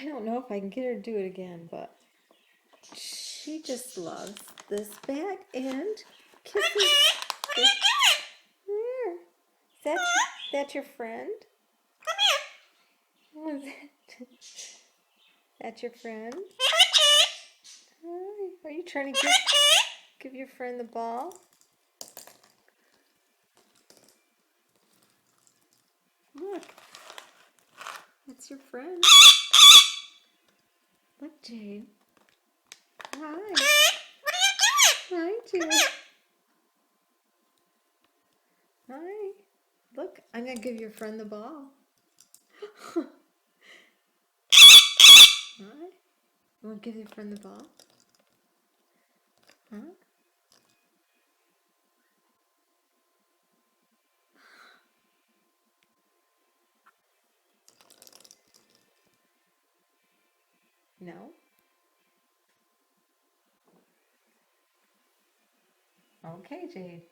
I don't know if I can get her to do it again, but she just loves this bag and kisses. This. Here. Is that your friend? Is that your friend? Hi. Are you trying to give your friend the ball? Look. That's your friend. Look, Jade. Hi. Hi, Jade. Hi. Look, I'm going to give your friend the ball. Hi. You want to give your friend the ball? Huh? No? Okay, Jade.